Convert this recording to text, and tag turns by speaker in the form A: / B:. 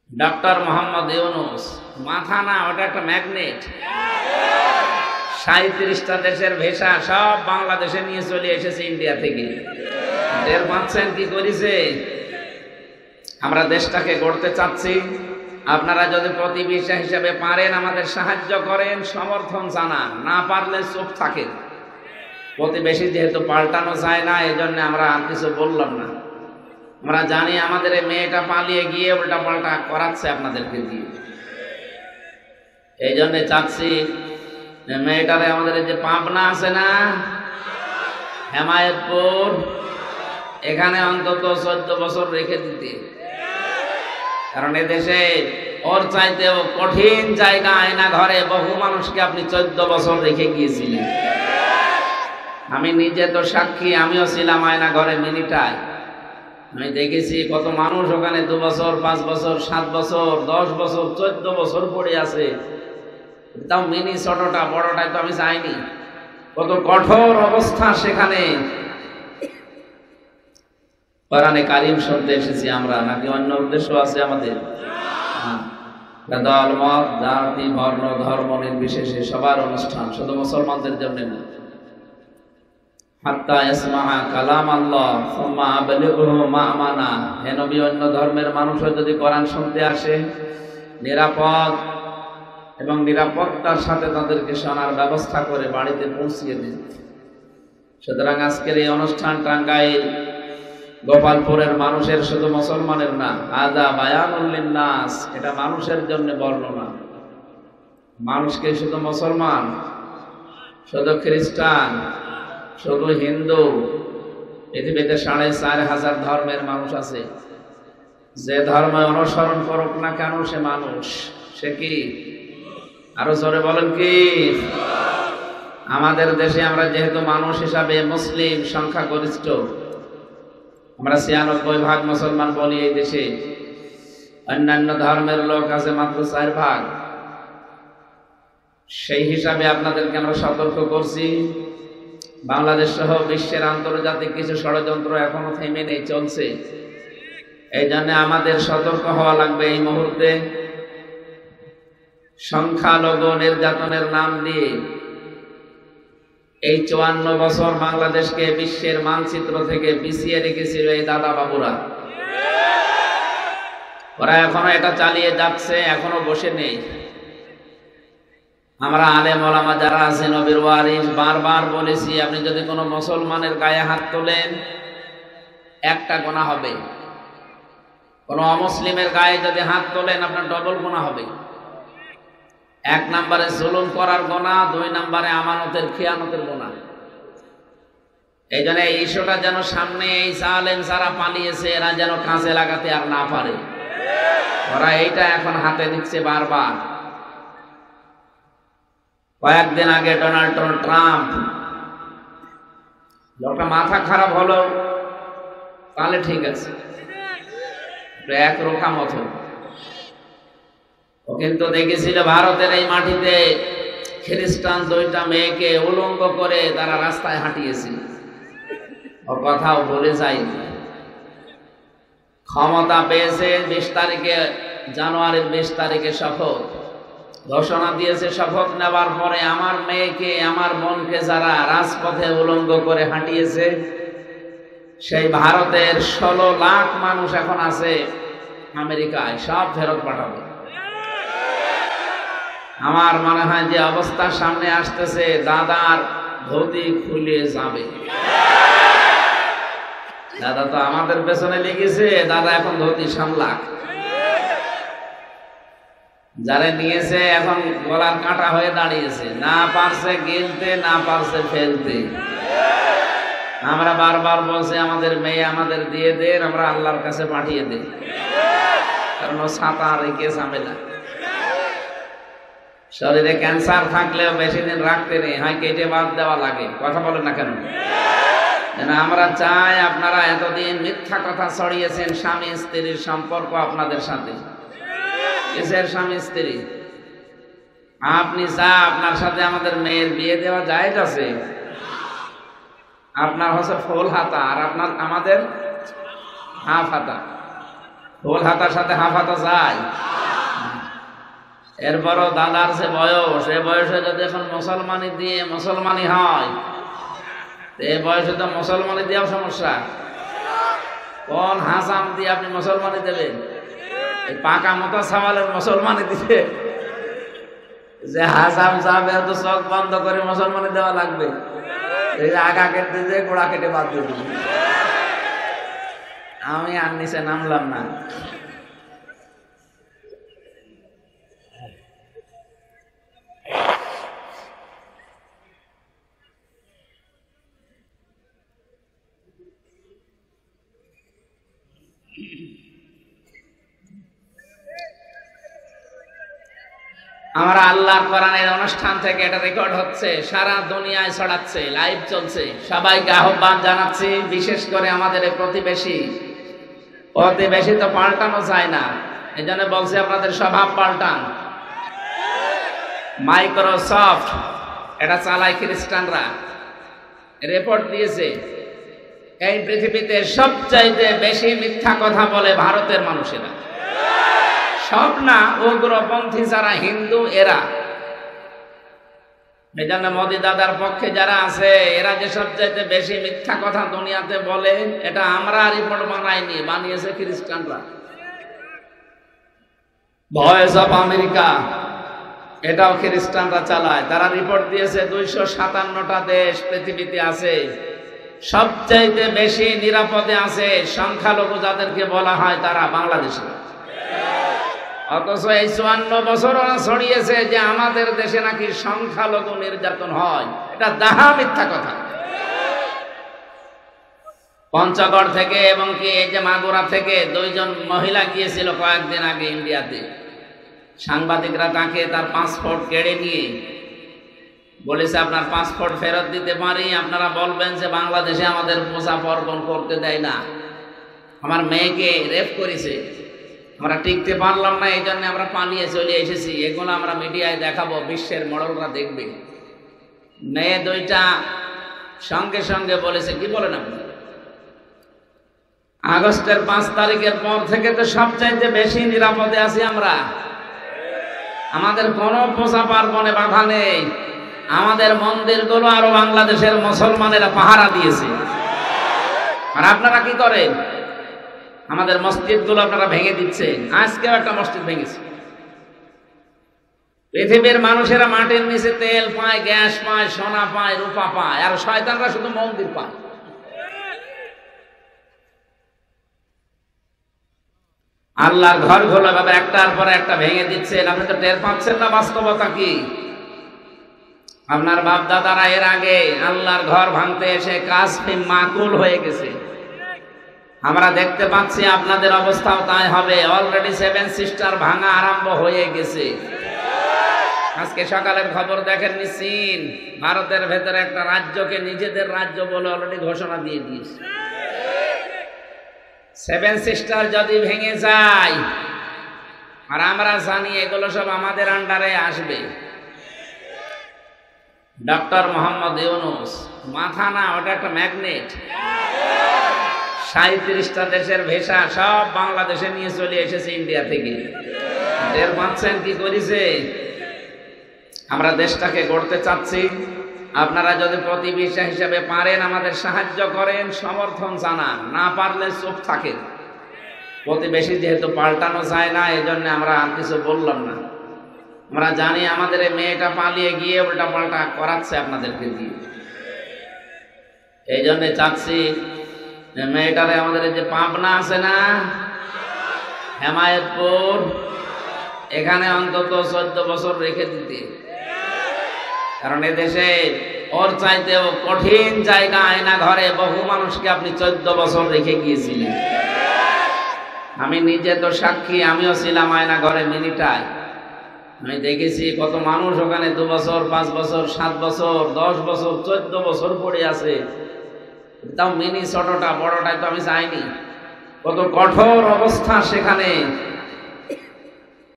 A: Doctor Mohammad Yunus মাথা না, ওটা একটা ম্যাগনেট। 37টা দেশের ভিসা সব বাংলাদেশে নিয়ে চলে এসেছে ইন্ডিয়া থেকে। টের পাচ্ছেন কি করেছে? আমরা দেশটাকে গড়তে চাচ্ছি। আপনারা যদি প্রতিবেশী হিসেবে পারেন আমাদের সাহায্য করেন, সমর্থন জানান, না পারলে চুপ থাকেন। প্রতিবেশী যেহেতু পাল্টানো যায় না, এই জন্য আমরা আর কিছু বললাম না। আমরা জানি আমাদের এই মেয়েটা পালিয়ে গিয়ে উল্টা পাল্টা করাচ্ছে আপনাদেরকে দিয়ে। এই জন্য চাচ্ছি মেয়েটারে আমাদের যে পাবনা আছে না, হেমায়েতপুর, এখানে অন্তত 14 বছর রেখে দিতে। কারণ এদেশে ওর চাইতেও কঠিন জায়গা আয়না ঘরে বহু মানুষকে আপনি 14 বছর রেখে গিয়েছিলেন। আমি নিজে তো সাক্ষী, আমিও ছিলাম আয়না ঘরে মিনিটায়। আমি দেখেছি কত মানুষ ওখানে 2 বছর, 5 বছর, 7 বছর, 10 বছর, 14 বছর পড়ে আছে। তাও মিনি ছোটটা, বড়টাই তো আমি চাইনি। কত কঠোর অবস্থা সেখানে। কোরআনে কারিম শুনতে এসেছি আমরা, নাকি অন্য উদ্দেশ্য আছে আমাদের? দল, মত, জাতি, বর্ণ, ধর্ম নির্বিশেষে সবার অনুষ্ঠান, শুধু মুসলমানদের জন্য না। হাত্তা ইয়াসমাআ কালাম আল্লাহ সুম্মা আবলিগহু মা'মানা। হে নবী, অন্য ধর্মের মানুষও যদি কোরআন শুনতে আসে, নিরাপদ এবং নিরাপত্তার সাথে তাদেরকে শোনার ব্যবস্থা করে বাড়িতে পৌঁছিয়ে দিন। সুতরাং আজকের এই অনুষ্ঠান টাঙ্গাইল গোপালপুরের মানুষের, শুধু মুসলমানের না। আযা বায়ানুল লিন্নাস, এটা মানুষের জন্য বর্ণনা। মানুষকে শুধু মুসলমান, শুধু খ্রিস্টান, শুধু হিন্দু, পৃথিবীতে 4,500 ধর্মের মানুষ আছে। যে ধর্ম অনুসরণ করুক না কেন সে মানুষ। সে কি? আরো জোরে বলেন কি? আমাদের দেশে আমরা যেহেতু মানুষ হিসাবে মুসলিম সংখ্যাগরিষ্ঠ, আমরা 96% মুসলমান বলি এই দেশে। অন্যান্য ধর্মের লোক আছে মাত্র 4%। সেই হিসাবে আপনাদেরকে আমরা সতর্ক করছি। বাংলাদেশ সহ বিশ্বের আন্তর্জাতিক কিছু ষড়যন্ত্র এখনো থেমে নেই, চলছে। এই জন্য আমাদের সতর্ক হওয়া লাগবে এই মুহূর্তে। সংখ্যালঘু নির্যাতনের নাম দিয়ে এই 54 বছর বাংলাদেশকে বিশ্বের মানচিত্র থেকে পিছিয়ে রেখেছিল এই দাদা বাবুরা। ওরা এখনো এটা চালিয়ে যাচ্ছে, এখনো বসে নেই। আমরা আলেম ওলামা যারা আছে, নবীর ওয়ারিস, বারবার বলেছি, আপনি যদি কোনো মুসলমানের গায়ে হাত তোলেন একটা গুনাহ হবে। কোনো অমুসলিমের গায়ে যদি হাত তোলেন আপনার ডবল গুনাহ হবে। 1 নম্বরে জুলুম করার গুনাহ, 2 নম্বরে আমানতের খিয়ানতের গুনাহ। এই জন্য এই ইস্যুটা যেন সামনে এই জালেম যারা পালিয়েছে এরা যেন কাজে লাগাতে আর না পারে। ওরা এইটা এখন হাতে নিচ্ছে বারবার। কয়েকদিন আগে ডোনাল্ড ট্রাম্প, লোকটা মাথা খারাপ হলো তাহলে ঠিক আছে, এক রোখা মতো। ও কিন্তু দেখেছিল ভারতের এই মাটিতে খ্রিস্টান 2টা মেয়েকে উলঙ্গ করে তারা রাস্তায় হাঁটিয়েছিল। ও কথাও বলে যায়নি। ক্ষমতা পেয়েছে 20 তারিখে, জানুয়ারির 20 তারিখে শপথ ঘোষণা দিয়েছে। শপথ নেবার পরে আমার মেয়েকে, আমার বোনকে যারা রাজপথে উলঙ্গ করে হাঁটিয়েছে, সেই ভারতের 16 লাখ মানুষ এখন আছে আমেরিকায়, সব ফেরত পাঠাবে। আমার মনে হয় যে অবস্থা সামনে আসতেছে, দাদার ধুতি খুলে যাবে। দাদা তো আমাদের পেছনে লেগেছে, দাদা এখন ধুতি সামলাক। যারা নিয়েছে এখন গলার কাঁটা হয়ে দাঁড়িয়েছে, না পারছে গিলতে, না পারছে ফেলতে। আমরা বারবার বলছি আমাদের মেয়ে আমাদের দিয়ে দেন, আমরা আল্লাহর কাছে পাঠিয়ে দিই, কারণ ও ছাতা রেখে ঝামেলা। শরীরে ক্যান্সার থাকলেও বেশি দিন রাখতে নেই, হয় কেটে বাদ দেওয়া লাগে। কথা বলেন না কেন? আমরা চাই আপনারা এতদিন মিথ্যা কথা ছড়িয়েছেন স্বামী স্ত্রীর সম্পর্ক আপনাদের সাথে। কিসের স্বামী স্ত্রী? আপনি যা, আপনার সাথে আমাদের মেয়ের বিয়ে দেওয়া জায়েজ আছে। আপনার হচ্ছে ফুল হাতা আর আমাদের হাফ হাতা। ফুল হাতার সাথে হাফ হাতা যায়। এরপরও দাদার যে বয়স, এ বয়সে যদি এখন মুসলমানি দিয়ে মুসলমানি হয়, এ বয়সে তো মুসলমানি দেওয়াও সমস্যা। কোন হাসাম দিয়ে আপনি মুসলমানি দেবেন? এই পাকা মতো সাওয়ালের মুসলমানি দিবে যে হাসাম সাহেব তো চোখ বন্ধ করে মুসলমানি দেওয়া লাগবে। এই যে আগা কেটে যে গোড়া কেটে বাদ দিয়ে দিবে। আমি আর নিচে নামলাম না। আমরা আল্লাহর কোরআনের অনুষ্ঠান থেকে এটা রেকর্ড হচ্ছে, সারা দুনিয়ায় ছড়াচ্ছে, লাইভ চলছে। সবাইকে আহ্বান জানাচ্ছি, বিশেষ করে আমাদের প্রতিবেশী তো পাল্টানো যায় না, এই জন্য বলছি আপনাদের স্বভাব পাল্টান। মাইক্রোসফট এটা চালায় খ্রিস্টানরা, রিপোর্ট দিয়েছে এই পৃথিবীতে সবচাইতে বেশি মিথ্যা কথা বলে ভারতের মানুষেরা। সব না, উগ্রপন্থী যারা হিন্দু এরা। এই জন্য মোদী দাদার পক্ষে যারা আছে এরা যে সবচাইতে বেশি মিথ্যা কথা দুনিয়াতে বলে, এটা আমরা রিপোর্ট বানাইনি, বানিয়েছে খ্রিস্টানরা। ভয়েস অফ আমেরিকা এটাও খ্রিস্টানরা চালায়, তারা রিপোর্ট দিয়েছে 257টা দেশ পৃথিবীতে আছে, সবচাইতে বেশি নিরাপদে আছে সংখ্যালঘু যাদেরকে বলা হয় তারা বাংলাদেশে। অথচ এই 54 বছর ওরা ছড়িয়েছে যে আমাদের দেশে নাকি সংখ্যালঘু নির্যাতন হয়, এটা দাহা মিথ্যা কথা। পঞ্চগড় থেকে এবং কি এই যে মাগুরা থেকে 2 জন মহিলা গিয়েছিল কয়েকদিন আগে ইন্ডিয়াতে। সাংবাদিকরা তাকে তার পাসপোর্ট কেড়ে নিয়ে বলেছে আপনার পাসপোর্ট ফেরত দিতে পারি, আপনারা বলবেন যে বাংলাদেশে আমাদের পূজা পার্বণ করতে দেয় না, আমার মেয়েকে রেপ করেছে, আমরা টিকতে পারলাম না, এই জন্য আমরা পালিয়ে চলে এসেছি, এগুলো আমরা মিডিয়ায় দেখাবো, বিশ্বের মডেলরা দেখবে। মেয়ে 2টা সঙ্গে সঙ্গে বলেছে, কি বলেন আপনি? আগস্টের 5 তারিখের পর থেকে তো সবচাইতে বেশি নিরাপদে আছি আমরা, আমাদের কোনো পূজা পার্বণে বাধা নেই, আমাদের মন্দিরগুলো আরো বাংলাদেশের মুসলমানেরা পাহারা দিয়েছে। আর আপনারা কি করেন? আমাদের মসজিদগুলো আপনারা ভেঙে দিচ্ছেন। আজকেও একটা মসজিদ ভেঙেছে। পৃথিবীর মানুষেরা মাটির নিচে তেল পায়, গ্যাস পায়, সোনা পায়, রূপা পায়, আর শয়তানরা শুধু মন্দির পায়। আল্লাহর ঘরগুলো এভাবে একটার পর একটা ভেঙে দিচ্ছেন, আপনি তো টের পাচ্ছেন না বাস্তবতা কি? আপনার বাপ দাদারা এর আগে আল্লাহর ঘর ভাঙতে এসে কাশফি মাকুল হয়ে গেছে। আমরা দেখতে পাচ্ছি আপনাদের অবস্থাও তাই হবে। অলরেডি 7 সিস্টার ভাঙা আরম্ভ হয়ে গেছে। আজকে সকালের খবর দেখেননি, চীন ভারতের ভেতরে একটা রাজ্যকে নিজেদের রাজ্য বলে অলরেডি ঘোষণা দিয়ে দিয়েছে। 7 সিস্টার যদি ভেঙে যায়, আর আমরা জানি এগুলো সব আমাদের আন্ডারে আসবে। ডক্টর মোহাম্মদ ইউনূস মাথা না, ওটা একটা ম্যাগনেট। 37টা দেশের ভিসা সব বাংলাদেশে নিয়ে চলে এসেছে ইন্ডিয়া থেকে। টের পাচ্ছেন কি করেছে? আমরা দেশটাকে গড়তে চাচ্ছি, আপনারা যদি প্রতিবেশী হিসেবে পারেন আমাদের সাহায্য করেন, সমর্থন জানান, না পারলে চুপ থাকেন। প্রতিবেশী যেহেতু পাল্টানো যায় না, এই জন্য আমরা আর কিছু বললাম না। আমরা জানি আমাদের এই মেয়েটা পালিয়ে গিয়ে উল্টা পাল্টা করাচ্ছে আপনাদেরকে দিয়ে, এই জন্য চাচ্ছি মেয়েটারে আমাদের যে পাবনা আছে না, হেমায়েতপুর, এখানে অন্তত 14 বছর রেখে দিতে। কারণ এদেশে ওর চাইতেও কঠিন জায়গা আয়না ঘরে বহু মানুষকে আপনি 14 বছর রেখে গিয়েছিলেন। আমি নিজে তো সাক্ষী, আমিও ছিলাম আয়না ঘরে মিনিটায়। আমি দেখেছি কত মানুষ ওখানে 2 বছর, 5 বছর, 7 বছর, 10 বছর, 14 বছর পড়ে আছে। তাও মিনি ছোটটা, বড়টাই তো আমি চাইনি। কত কঠোর অবস্থা সেখানে।